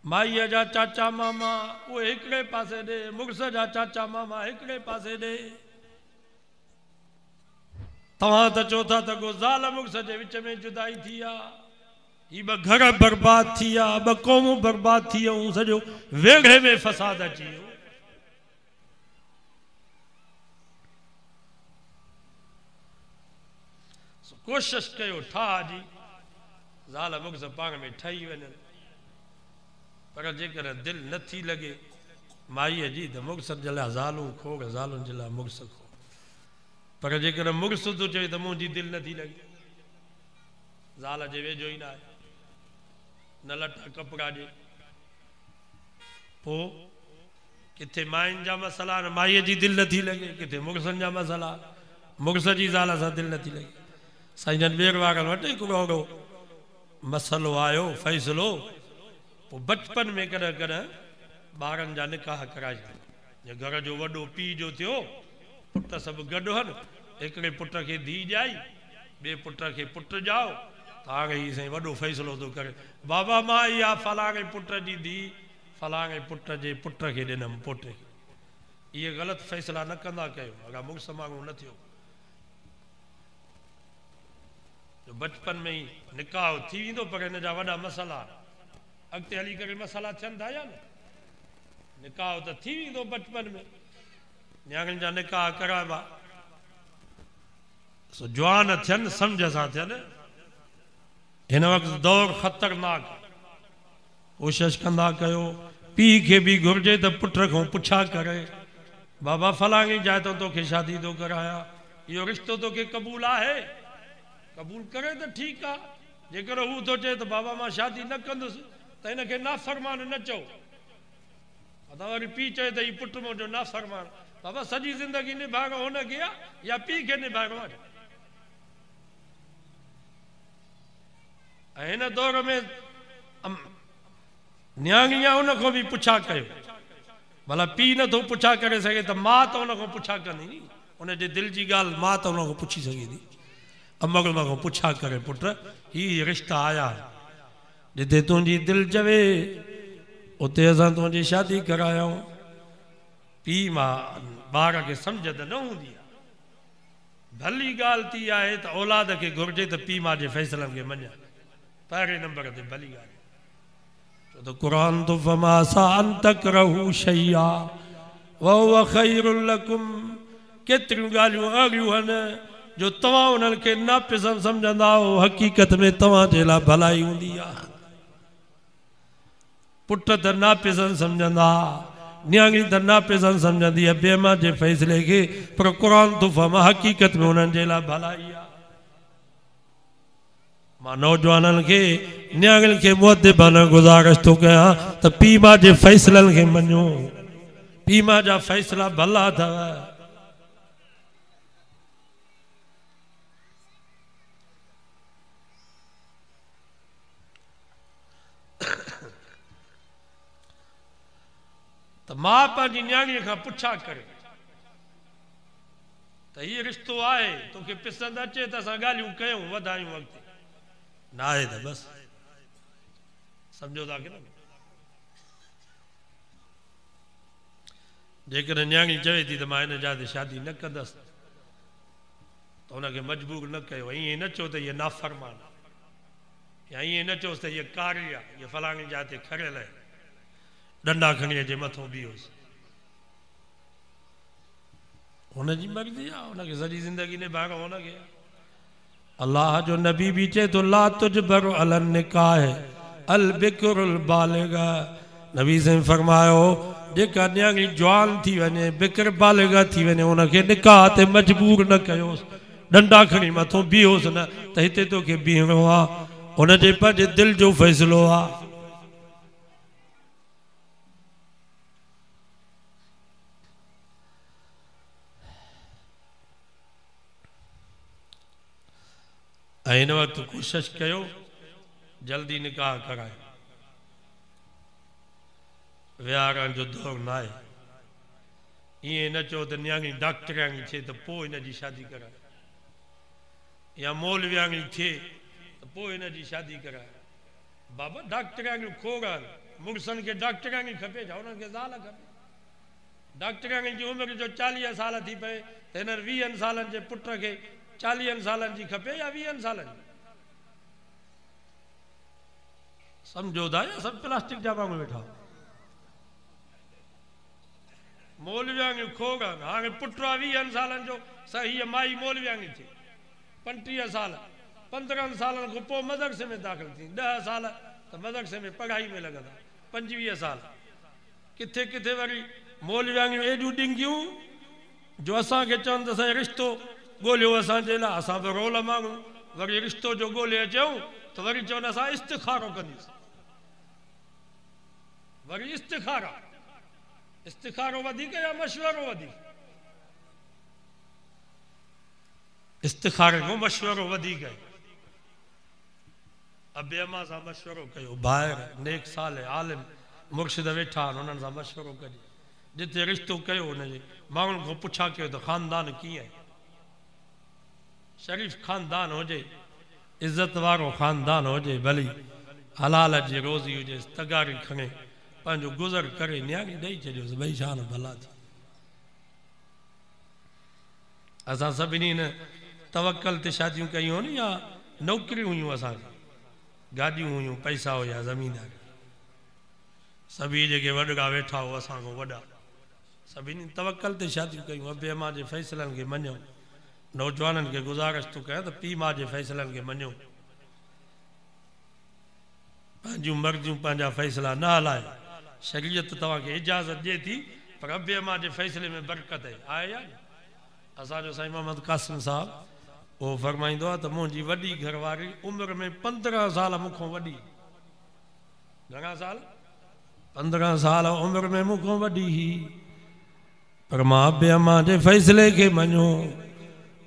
माईअ जा चाचा मामा उहे हिकिड़े पासे ॾे, मुड़ुस जा चाचा मामा हिकिड़े पासे ॾे। तव्हां त चओ था त को ज़ाल मुड़ुस जे विच में जुदाई थी आहे, ही ॿ घर बर्बाद थी विया, ॿ क़ौमूं बर्बाद थी वियूं, सॼो वेढ़े में फसाद अची वियो। कोशिश कयो ठाह जी ज़ाल मुड़ुस पाण में ठही वञनि, पर जेकर दिलि नथी लॻे माईअ जी त मुड़ुसनि जे लाइ ज़ालूं खोड़, ज़ालुनि जे लाइ मुड़ुस खोड़। पर जेकर मुड़ुस थो चए त मुंहिंजी दिलि नथी लॻे, ज़ाल जे वेझो ई न आहे, न लटा कपिड़ा ॾे, पोइ किथे मायुनि जा मसला आहिनि, माईअ जी दिलि नथी लॻे, किथे मुड़ुसनि जा मसला, मुड़ुस जी ज़ाल सां दिलि नथी लॻे। साईं जन ॿेर वारनि वटि हिकिड़ो अहिड़ो मसलो आयो, फ़ैसिलो, पोइ बचपन में कॾहिं कॾहिं ॿारनि जा निकाह कराए छॾिया। घर जो वॾो पीउ जो थियो, पुट सभु गॾु हनि, हिकिड़े पुट खे धीउ ॼाई, ॿिए पुट खे पुटु ॼाओ, त हाणे हीउ साईं वॾो फ़ैसिलो थो करे, बाबा मां इहा फलाणे पुट जी धीउ फलाणे पुट जे पुट खे ॾिनमि पोटे खे। इहे ग़लति फ़ैसिला न कंदा कयो, अगरि मुड़ुस माण्हू न थियो। बचपन में ई निकाह थी वेंदो, पर हिन जा वॾा मसला अॻिते हली करे मसला थियनि था या न। निकाह त थी वेंदो बचपन में, न्याणियुनि जा निकाह कराइबा, सो जवान थियनि, सम्झ सां थियनि। हिन वक़्तु दौर ख़तरनाक, कोशिशि कंदा कयो, पीउ खे बि घुरिजे त पुट खां पुछा करे, बाबा फलाणी जाइ तो तोखे शादी थो करायां, इहो रिश्तो तोखे क़बूल आहे? क़बूल करे त ठीकु आहे, जेकर हू थो चए त बाबा मां शादी न कंदुसि त हिनखे नाफ़रमान न चओ। त वरी पीउ चए त हीउ पुटु मुंहिंजो नाफ़रमान, बाबा सॼी ज़िंदगी निभाइणो हुनखे आहे या पीउ खे निभाइणो आहे? ऐं हिन दौर में न्याणी आहे, उन खां बि पुछा कयो, भला पीउ नथो पुछा करे सघे त माउ त उन खां पुछा कंदी नी, उनजे दिलि जी ॻाल्हि माउ त उन खां पुछी सघे थी। अमल उन खां पुछा करे, पुट ही रिश्ता आया, जिते तुंहिंजी दिलि चवे उते असां तुंहिंजी शादी करायूं। पीउ मां ॿार खे सम्झ त न हूंदी आहे, भली ॻाल्हि थी आहे त औलाद खे घुरिजे त पीउ माउ जे फ़ैसिलनि खे मञे, पहिरें नंबर ते भली ॻाल्हि। छो त क़ुरान तो फमा सा अन तकरहू शैया वहुव खैरुल लकुम, केतिरियूं ॻाल्हियूं अहिड़ियूं आहिनि जो तव्हां उन्हनि खे नापसंद सम्झंदा हो, हक़ीक़त में तव्हांजे लाइ भलाई हूंदी आहे। पुट त नापसंद सम्झंदा, न्याणी त नापसंद सम्झंदी आहे ॿिए मां जे फ़ैसिले खे, पर क़ुरान तो फमा हक़ीक़त में उन्हनि जे लाइ भलाई आहे। मां नौजवाननि खे, न्याणियुनि खे मुअद्दिबाना गुज़ारिश थो कयां त पीउ मां जे फ़ैसिलनि खे मञो, पीउ मां जा फ़ैसिला भला अथव। त मां पंहिंजी न्याणीअ खां पुछा करे त हीउ रिश्तो आहे, तोखे पसंदि अचे त असां ॻाल्हियूं कयूं, वधायूं अॻिते, न आहे त बसि, सम्झो था की न। जेकॾहिं न्याणी चवे थी त मां हिन जा ते शादी न कंदसि त हुनखे मजबूर न कयो, ईअं न चओ त हीअ नाफ़रमान आहे, या ईअं न चओसि त हीअ कारी आहे, हीअ फलाणी जाइ ते खरियल आहे, डंडा खणी अचे मथां बीहोसि, हुनजी मर्ज़ी आहे, हुनखे सॼी ज़िंदगी निभाइणो हुनखे। अल्लाह जो नबी बि चए थो ला तुजबरु अलन निकाह अल बिकुरुल बालिगा, नबी साईं फरमायो जेका न्याणी जवान थी वञे, बिकर बालिगा थी वञे, हुनखे निकाह ते मजबूर न कयोसि, डंडा खणी मथां बीहोसि न त हिते तोखे बीहणो आहे, हुनजे पंहिंजे दिलि जो फ़ैसिलो आहे। ऐं हिन वक़्तु कोशिशि कयो जल्दी निकाह कराए, विहारण जो दौर न आहे। ईअं न चओ त न्याणी डॉक्टराणी थिए त पोइ हिन जी शादी कराए, या मौलवियाणी थिए त पोइ हिन जी शादी कराए। बाबा डॉक्टराणियूं खोड़ आहिनि, मुड़सन के डॉक्टर की खपे छा उन्हनि खे ज़ाल खपे डॉक्टर जी उमिरि जो 40 साल थी पए त हिननि 20 सालनि जे पुट खे 40 सालनि जी खपे या 20 सालनि जी समझो था या सब प्लास्टिक जा वांगुरु वेठा मौलविया खे खो गन हाणे पुट आहे 20 सालनि जो सही माई मौलविया खे थी 35 साल 15 सालनि खां पोइ मदरसे में दाख़िल थी 10 साल त मदरसे में पढ़ाई में लॻंदा 25 साल किथे किथे वरी मौलविया खे एॾियूं ॾिंगियूं जो असांखे चवनि त साईं रिश्तो ॻोल्हियो असांजे लाइ असां बि रोल माण्हू वरी रिश्तो जो ॻोल्हे अचूं त वरी चवनि असां इस्तिखारो कंदासीं वरी इस्तिखारो वधीक या मशवरो वधीक इस्तिखारे खां मशवरो वधीक आहे अबे अम्मा सां मशवरो कयो ॿाहिरि नेक साल आलिम मुर्शिद वेठा आहिनि उन्हनि सां मशवरो कजे जिते रिश्तो कयो हुनजे माण्हुनि खां पुछा कयो त ख़ानदान कीअं आहे शरीफ़ ख़ानदान हुजे इज़त वारो ख़ानदान हुजे भली हलाल जी रोज़ी हुजे तगारी खणे पंहिंजो गुज़र करे न्याणी ॾेई छॾियोसि भई शान भला थी असां सभिनी ने तवक्कल ते शादियूं कयूं नी या नौकरियूं हुयूं असांखे गाॾियूं हुयूं पैसा हुया ज़मीनदार सभी जेके वॾा वेठा हो असां खां वॾा सभिनी तवक्कल ते शादियूं कयूं अबे अम्मा जे फ़ैसिलनि खे मञूं नौजवाननि खे गुज़ारिश थो कयां त पीउ माउ जे फ़ैसिलनि खे मञूं पंहिंजूं मर्ज़ियूं पंहिंजा फ़ैसिला न हलायो शरीयत तव्हांखे इजाज़त ॾिए थी पर अबे अम्मा जे फ़ैसिले में बरकत आहे या न असांजो साईं मोहम्मद क़ासिम साहिबु उहो फरमाईंदो आहे त मुंहिंजी वॾी घरवारी उमिरि में 15 साल मूंखां वॾी घणा साल 15 साल उमिरि में मूंखां वॾी हुई पर मां अबे अम्मा जे फ़ैसिले खे मञो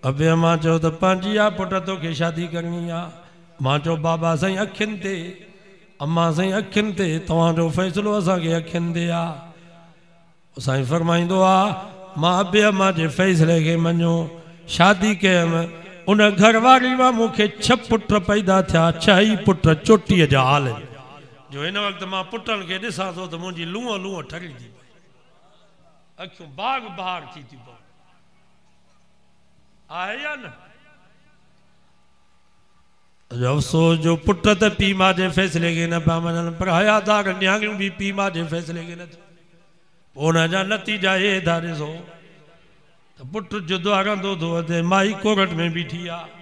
अबे अम्मा चयो त पंहिंजी आहे पुट तोखे शादी करणी आहे मां चयो बाबा साईं अखियुनि ते अम्मा साईं अखियुनि ते तव्हांजो फ़ैसिलो असांखे अखियुनि ते आहे साईं फरमाईंदो आहे मां अबे अम्मा जे फ़ैसिले खे मञो शादी कयमि उन घरवारी मां मूंखे 6 पुट पैदा थिया 6 ई पुट चोटीअ जा हाल जो हिन वक़्तु मां पुटनि खे ॾिसां थो त मुंहिंजी लूंहं ठरी थी पई अखियूं बाग बहार थी थियूं पवनि आहे या न अफ़सोस जो पुट त पीउ माउ जे फ़ैसिले खे न पिया मञनि पर हयादार न्याणियूं बि पीउ माउ जे फ़ैसिले खे न थियूं पोइ हुन जा नतीजा इहे था ॾिसो त पुटु जुदा रहंदो थो अचे माई कोरट में बीठी आहे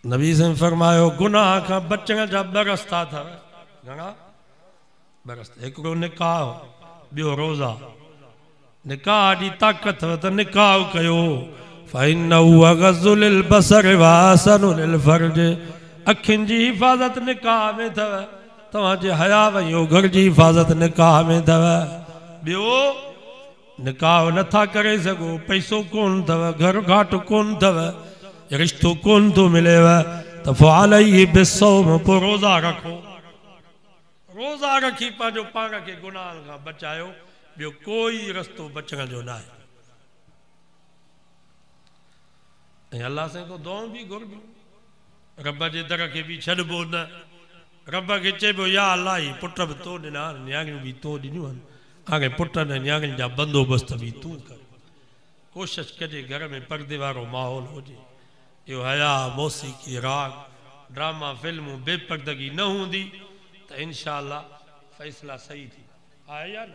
नबी साईं फरमायो गुनाह खां बचण जा 2 रस्ता अथव घणा 2 रस्ता हिकिड़ो निकाह ॿियो रोज़ा निकाह जी ताक़त अथव त निकाह कयो फ़इन्नहु अग़ज़्ज़ु लिलबसर व अहसनु लिलफ़र्ज अखियुनि जी हिफ़ाज़त निकाह में अथव तव्हांजे हया वयो घर जी हिफ़ाज़त निकाह में अथव ॿियो निकाह नथा करे सघो पैसो कोन अथव घर घाट कोन अथव रिश्तो कोन थो मिलेव त फ़अलैहि बिस्सौम पोइ रोज़ा रखो रोज़ा रखी पंहिंजो पाण खे गुनाहनि खां बचायो ॿियो कोई रस्तो बचण जो न आहे ऐं अल्लाह साईं को दुआऊं बि घुरबियूं रब जे दर खे बि छॾिबो न रब खे चइबो या अलाह ही पुट बि तो ॾिना न्याणियूं बि तो ॾिनियूं आहिनि हाणे पुटनि ऐं न्याणियुनि जा बंदोबस्त बि तूं कर कोशिशि कजे घर में पर्दे वारो माहौल हुजे इहो हया मौसीक़ी राग ड्रामा फिल्मूं बेपर्दगी न हूंदी त इंशा अल्लाह फ़ैसिला सही थी आहे या न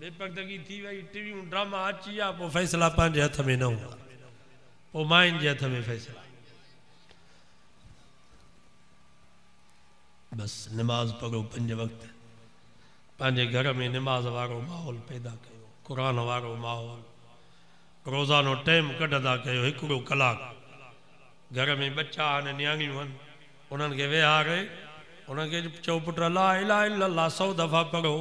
बेपर्दगी थी वई टीवियूं ड्रामा अची विया पोइ फ़ैसिला पंहिंजे हथ में न हूंदा पोइ मायुनि जे हथ में फ़ैसिला बसि निमाज़ पढ़ो 5 वक़्त पंहिंजे घर में निमाज़ वारो माहौल पैदा कयो क़ुरान वारो माहौल रोज़ानो टाइम कढंदा कयो 1 कलाकु घर में बच्चा आहिनि न्याणियूं आहिनि उन्हनि खे विहारे उन्हनि खे चओ पुट ला इलाहा इल्लल्लाह 100 दफ़ा पढ़ो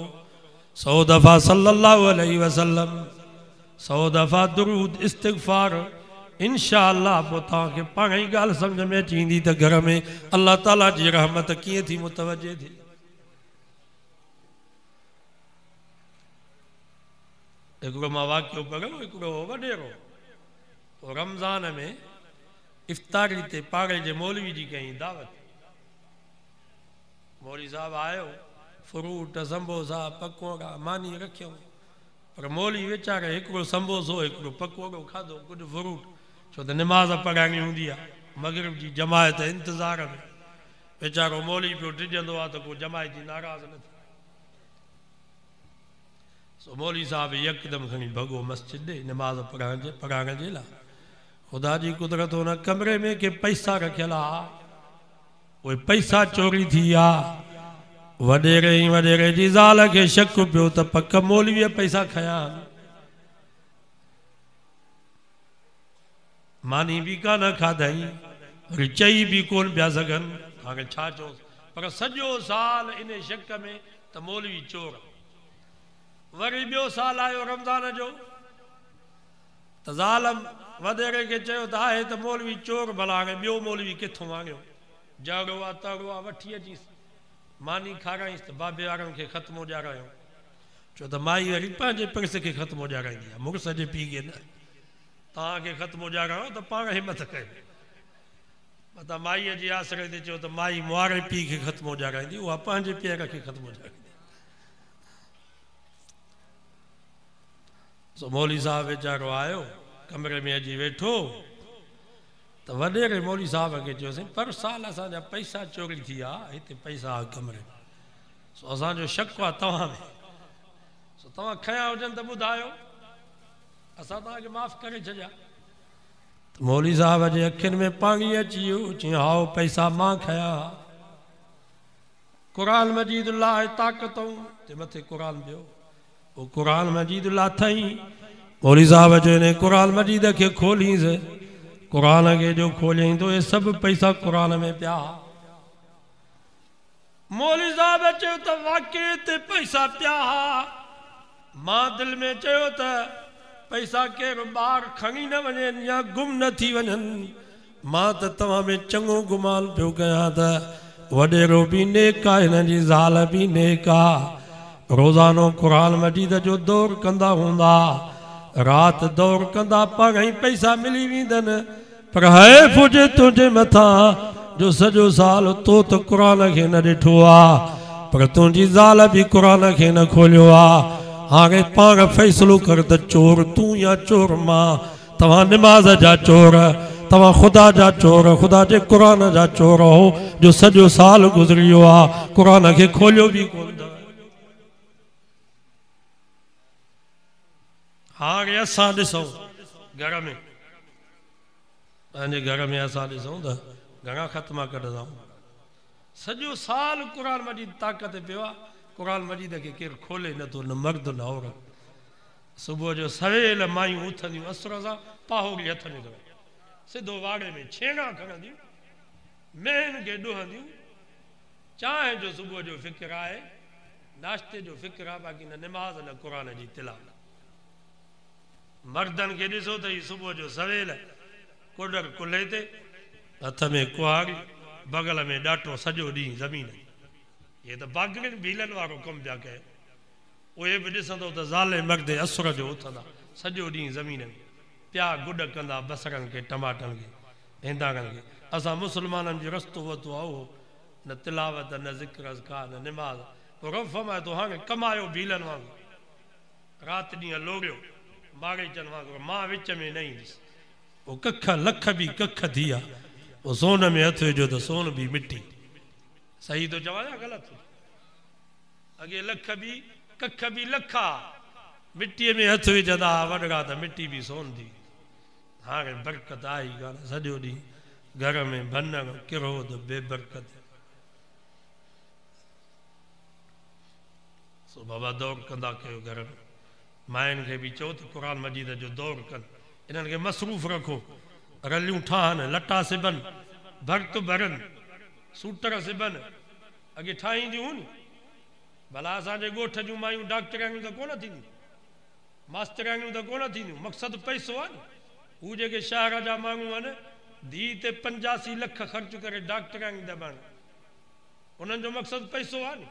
100 दफ़ा सल्लल्लाहु अलैहि वसल्लम 100 दफ़ा दुरूद इस्तिग़फ़ार इंशा अल्लाह पोइ तव्हांखे पाण ई ॻाल्हि सम्झ में अची वेंदी त घर में अल्लाह ताला जी रहमत कीअं थी मुतवजे थी हिकिड़ो मां वाक़ियो पढ़ियो हिकिड़ो वॾेरो रमज़ान में इफ्तारी ते पाड़े जे मौलवी जी कई दावत। मौलवी साहब आयो, फ्रूट संबोसा पकोड़ा मानी रखियो, पर मौलवी वीचारे हिकिड़ो संबोसो हिकिड़ो पकोड़ो खाधो, कुझु फ्रूट, छो त निमाज़ पढ़ाइणी हूंदी आहे, मगरिब जी जमायत इंतज़ार में। वीचारो मौलवी पियो टिजंदो आहे त को जमायत जी नाराज़ न थिए। सो मौलवी साहब यकदमि खणी भॻो मस्जिद ॾे निमाज़ पढ़ाइण जे लाइ। ख़ुदा जी कुदरत हुन कमरे में के पैसा रखियल आहे, उहे पैसा चोरी थी विया। वॾेरे जी ज़ाल खे शक पियो त पक मौलवीअ पैसा खयां। मानी भी कान खाधई, वरी चई भी कोन पिया सघनि, हाणे छा चओ। पर सॼो साल इन शक में त मौलवी चोर। वरी ॿियो साल आयो रमज़ान जो त ज़ालम वॾेरे खे चयो त आहे त मौलवी चोर, भला हाणे ॿियो मौलवी किथां आणियो। जड़ो आहे तड़ो आहे वठी अचीसि, मानी खाराईंसि त बाबे वारनि खे ख़त्म उॼारायूं। छो त माई वरी पंहिंजे पिरस खे ख़त्म उॼाराईंदी आहे, मुड़ुस जे पीउ खे न। तव्हांखे ख़त्म उॼारायो त पाण हिमत कयो। मतां माईअ जे आसरे ते चयो त माई मुआरे पीउ खे ख़त्म उॼाराईंदी, उहा पंहिंजे पीअर खे ख़त्म उॼाराईंदी। सो मौलवी साहब वीचारो आयो, कमरे में अची वेठो त वॾेरे मौलवी साहब खे चयोसीं, पर साल असांजा पैसा चोरी थी विया, हिते पैसा कमरे में। सो असांजो शक आहे तव्हां में। सो तव्हां खयां हुजनि त ॿुधायो, असां तव्हांखे माफ़ु करे छॾिया। त मौलवी साहब जे अखियुनि में पाणी अची वियो, चई हाओ पैसा मां खया। क़ुरान मजीद लाइ ताक़तूं ते मथे क़ुरान पियो, वो क़ुरान मजीद ला थई। मौलवी साहब जो इन क़ुरान मजीद खे खोलींसि, क़ुरान खे जो खोलियईं तो ये सभु पैसा क़ुरान में पिया। मौलवी साहब चयो त वाक़ई ते पैसा पिया। मां दिलि में चयो त पैसा केरु ॿार खणी न वञनि या गुम न थी वञनि। मां त तव्हां में चङो गुमान पियो कयां त वॾेरो बि नेक आहे, हिन जी ज़ाल बि नेक आहे, रोज़ानो क़ुरान मजीद जो दौर कंदा हूंदा, राति दौर कंदा, पघई पैसा मिली वेंदनि। पर हैफ़ हुजे तुंहिंजे मथां जो सॼो साल तो त क़ुरान खे न ॾिठो आहे, पर तुंहिंजी ज़ाल बि क़ुरान खे न खोलियो आहे। हाणे पाण फ़ैसिलो कर त चोर तूं या चोर मां। तव्हां निमाज़ जा चोर, तव्हां ख़ुदा जा चोर, ख़ुदा जे क़ुरान जा चोर हो जो सॼो साल गुज़री वियो आहे, क़ुरान खे खोलियो बि कोन अथव। हाणे असां ॾिसूं घर में, पंहिंजे घर में असां ॾिसूं त घणा ख़त्मा कढंदा। सॼो साल क़ुरान मजीद ताक़त पियो आहे, क़ुरान मजीद खे केरु खोले नथो, न मर्द न औरत। सुबुह जो सवेल मायूं उथंदियूं, असुर सां पाहोगी हथ में खणी सिधो वाड़े में छेड़ा खणंदियूं, मेहन खे ॾुहंदियूं। चांहि जो सुबुह जो फ़िक्र आहे, नाश्ते जो फ़िक्र आहे, बाक़ी न निमाज़ न क़ुरान जी तिलावत। मर्दनि खे ॾिसो त ही सुबुह जो सवेल कुॾर कुल्हे ते, हथ में कुहाड़ी, बगल में ॾाटो, सॼो ॾींहुं ज़मीन। ये त बागड़ियुनि भीलनि वारो कमु पिया कयो। उहे बि ॾिसंदो त ज़ाले मर्द असुर जो उथंदा, सॼो ॾींहुं ज़मीन में पिया गुॾ कंदा, बसरनि खे, टमाटनि खे, हिंदाणनि खे। असां मुस्लमाननि जो रस्तो वरितो आहे उहो, न तिलावत, न ज़िक्र अज़कार, न निमाज़। पोइ रफ़ फरमाए थो हाणे कमायो भीलनि वांगुरु, राति ॾींहुं लोड़ियो बाग़ीचनि वांगुरु, मां विच में न ईंदुसि। पोइ कख लख बि कख थी विया, पोइ सोन में हथु विझो त सोन बि मिटी। सही थो चवां या ग़लति? अॻे लख बि कख बि लखा, मिटीअ में हथु विझंदा वॾड़ा त मिटी बि सोन थी। हाणे बरकत आई कान, सॼो ॾींहुं घर में भनण किरोध बेबरकत। सो बाबा दौर कंदा कयो घर में। मायुनि खे बि चओ त क़ुरान मजीद जो दौर कनि, इन्हनि खे मसरूफ़ रखो, रलियूं ठाहनि, लटा सिबनि, भर्त भरनि, सूटर सिबनि। अॻे ठाहींदियूं नी, भला असांजे ॻोठ जूं मायूं डॉक्टराणियूं त कोन थींदियूं, मास्तराणियूं त कोन थींदियूं, मक़सदु पैसो आहे न। हू जेके शहर जा माण्हू आहिनि, धीउ ते 85 लख ख़र्च करे डॉक्टराणियूं था बणनि, उन्हनि जो मक़सदु पैसो आहे नी।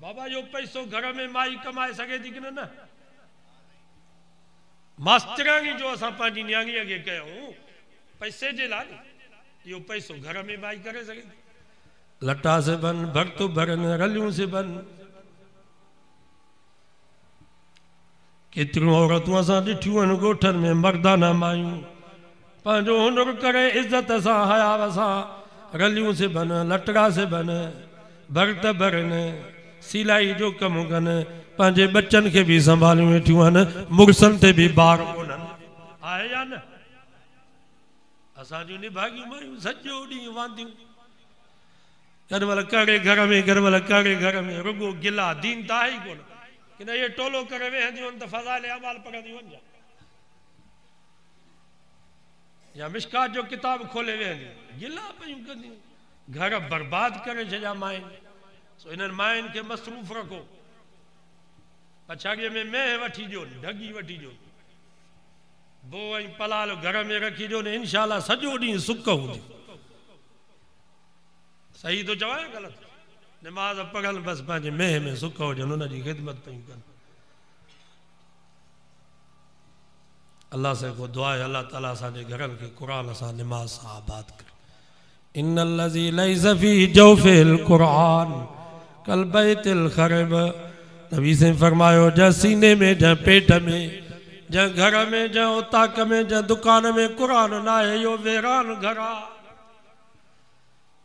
बाबा इहो पैसो घर में माई कमाए सघे थी की न? मास्तरानी जो असां पंहिंजी न्याणीअ खे कयूं पैसे जे लाइ इहो पैसो घर में माई करे सघे थी। लटा से बन भक्त भरन रलियूं से बन केतिरियूं औरतूं असां ॾिठियूं आहिनि ॻोठनि में मर्दाना मायूं पंहिंजो हुनुर करे इज़त सां हयाव सां रलियूं से बन लटड़ा से बन भर्त भरन सिलाई जो कमु कनि पंहिंजे बच्चनि खे बि संभालियूं वेठियूं आहिनि मुड़सनि ते बि ॿार कोन्हनि आहे या न। असां जूं निभागियूं मायूं सॼो ॾींहुं वांदियूं कॾहिं महिल करे घर में कॾहिं महिल करे घर में रुगो गिला दीन त आहे ई कोन की न इहे टोलो करे वेहंदियूं आहिनि त फज़ाइल अमाल पढ़ंदियूं वञा या मिशकात जो किताब खोले वेहंदियूं गिला पयूं कंदियूं घर बर्बाद करे छॾिया माइनि। सो इन्हनि माइनि खे मसरूफ़ रखो पछाड़ीअ में मेह वठी ॾियो ढगी वठी ॾियो बो ऐं पलाल घर में रखी ॾियो न इनशाला सॼो ॾींहुं सुख हूंदी। सही तो चवां ग़लति नमाज़ पढ़नि बसि पंहिंजे मेह में सुख हुजनि हुनजी ख़िदमत पयूं कनि। अल्लाह से को दुआ है अल्लाह ताला असांजे घरनि खे क़ुरान सां निमाज़ सां आबाद करे। इन्नल्लज़ी लैज़ फ़ी जौफ़िल क़ुरान कल बैतिल ख़रब नबी से फरमायो जंहिं सीने में जंहिं पेट में जंहिं घर में जंहिं उताक में जंहिं दुकान में क़ुरान न आहे इहो वेरान घर आहे।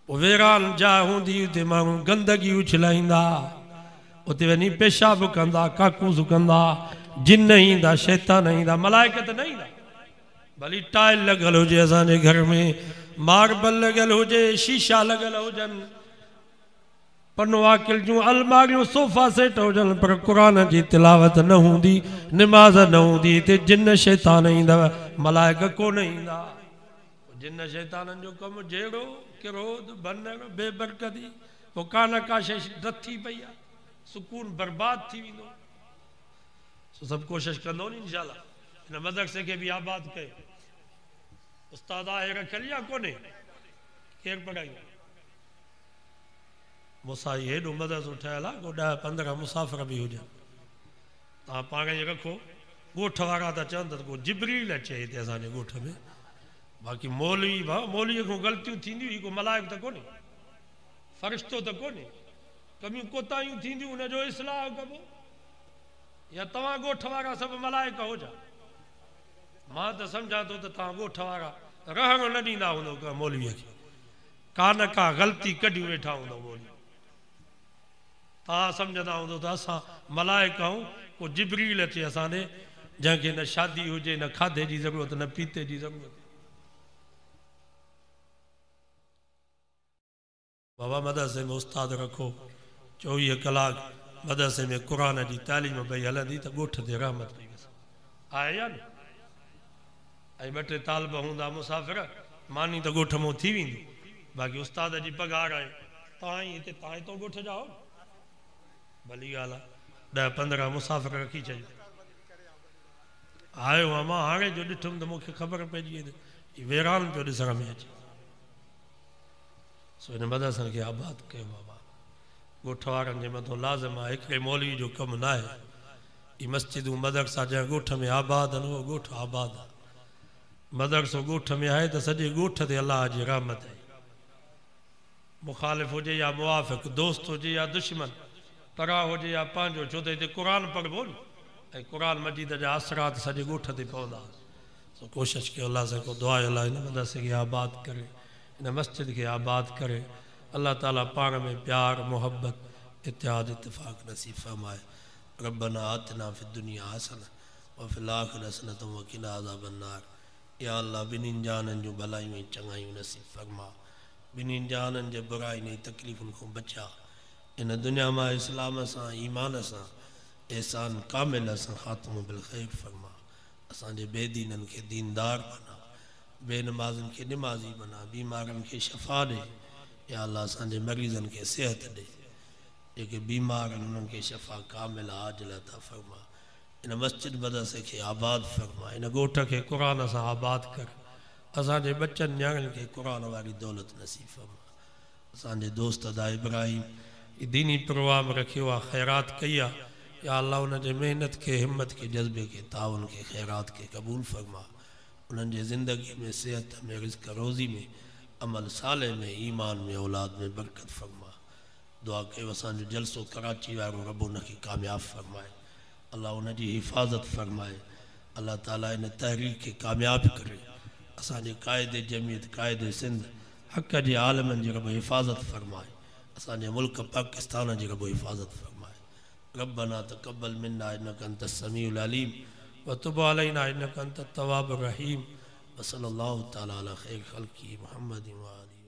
वेरान जाइ हूंदी उते माण्हू गंदगी उछलाईंदा उते वञी पेशाब कंदा काकूस कंदा जिन ईंदा शैतान ईंदा मलाइका त न ईंदा। भली टाइल लॻल हुजे असांजे घर में मार्बल लॻल हुजे शीशा लॻल हुजनि पनो आकिल जूं अलमारियूं सोफ़ा सेट हुजनि पर क़ुरान जी तिलावत न हूंदी निमाज़ न हूंदी हिते जिन शैतान ईंदव मलाइका कोन ईंदा। जिन शैताननि जो कमु जहिड़ो किरोध बनर बेबरकती पोइ कान का शइ रथी पई आहे सुकून बर्बाद थी वेंदो। सभु कोशिशि कंदो नी इंशाल्लाह हिन मदरसे खे बि आबाद कयो। उस्ताद आहे रखियल या कोन्हे केरु पढ़ाईंदो मूंसां हेॾो मदरसो ठहियल आहे को 10-15 मुसाफ़िर बि हुजनि तव्हां पाण ई रखो। ॻोठ वारा त चवनि त को जिबरील अचे हिते असांजे ॻोठ में बाक़ी मौलवी भाउ मौलवीअ खां ग़लतियूं थींदियूं ही को मलाइक त कोन्हे फ़रिश्तो त कोन्हे कमियूं कोताहियूं थींदियूं हुनजो इस्लाह कबो या तव्हां ॻोठ वारा सभु मलाइक हुजा। मां त सम्झां थो त तव्हां ॻोठ वारा रहण न ॾींदा हूंदो मौलवीअ खे कान का ग़लती कढी वेठा हूंदो मौलवी तव्हां सम्झंदा हूंदो त असां मलाइक आहियूं को जिबरील अचे असांजे जंहिंखे न शादी हुजे न खाधे जी ज़रूरत न पीते जी ज़रूरत। बाबा मदरसे में उस्ताद रखो 24 कलाक मदरसे में क़ुरान जी तालीम पई हलंदी त ॻोठ ते रहमत पई वसे आहे या न। ऐं 2-3 तालिब हूंदा मुसाफ़िर मानी त ॻोठ मां थी वेंदी बाक़ी उस्ताद जी पघार आहे तव्हां ई हिते तव्हां ई तो ॻोठ जा भली ॻाल्हि आहे 10-15 मुसाफ़िर रखी छॾियो आयो आहे मां हाणे जो ॾिठुमि त मूंखे ख़बर पइजी वई त वेरान पियो ॾिसण में अचे। सो हिन मदरसनि खे आबाद कयो बाबा ॻोठ वारनि जे मथां लाज़िम आहे हिकिड़े मौलवी जो कमु न आहे ही मस्जिदूं मदरसा जंहिं ॻोठ में आबाद आहिनि उहो ॻोठ आबाद आहे। मदरसो ॻोठ में आहे त सॼे ॻोठ ते अलाह जी रहमत आहे। मुखालिफ़ हुजे या मुवाफ़िक़ दोस्त हुजे या दुश्मन परा हुजे या पंहिंजो छो त हिते क़ुरान पढ़बो न ऐं क़ुरान मजीद जा असरात सॼे ॻोठ ते पवंदा। सो कोशिशि कयो अलाह सां को दुआ अलाह हिन मदरसे खे आबाद करे इन मस्जिद के आबाद करे अल्लाह ताला पाण में प्यार मोहब्बत इत्याद इत्तिफ़ाक़ नसीब फरमाए। रब्बना आतिना फ़िद दुनिया हसना व फ़िल आख़िरति हसनतम व क़िना अज़ाबन्नार। या अल्लाह ॿिन्हिनि जाननि जूं भलायूं ऐं चङायूं नसीब फरमा ॿिन्हिनि जाननि जे बुराइनि ऐं तकलीफ़ुनि खां बचा इन दुनिया मां इस्लाम सां ईमान सां एहसान कामिल सां ख़ात्मो बिल ख़ैर फरमा। असांजे बेदीननि खे दीनदार बना बेनमाज़नि खे निमाज़ी बना बीमारनि खे शफ़ा ॾे या अल्लाह असांजे मरीज़नि खे सिहत ॾे जेके बीमार आहिनि उन्हनि खे शफ़ा कामिल आजिल अता फरमा। इन मस्जिद मदरसे खे आबाद फरमा इन ॻोठ खे क़ुरान सां आबाद कर असांजे बच्चनि न्याणियुनि खे क़ुरान वारी दौलत नसीब फरमा। असांजे दोस्त अदा इब्राहिम दीनी प्रोग्राम रखियो आहे ख़ैरात कई आहे या अल्लाह उनजे मेहनत के हिम्मत के जज्बे के ताउन के खैरात के कबूल फरमा उन्हनि जे ज़िंदगी में सेहत में रिज़्क़ रोज़ी में अमल साले में ईमान में औलाद में बरकत फरमा दुआ कयो असांजो जलसो कराची वारो रब उनखे कामयाब फरमाए अल्लाह उनजी हिफ़ाज़त फरमाए अल्लाह ताला इन तहरीक के कामयाब करे असांजे क़ाइदे जमीयत क़ाइदे सिंध हक़ जे आलमनि जी रब हिफ़ाज़त फरमाए असांजे मुल्क पाकिस्तान जी रब हिफ़ाज़त फरमाए रब्बना तक़ब्बल मिन्ना इन्नका अंतस समीउल अलीम व तुब अलैना इन्नका अंतत तव्वाबुर रहीम व सल्लल्लाहु तआला अला खैर खल्क़ी मुहम्मद व आलिहि।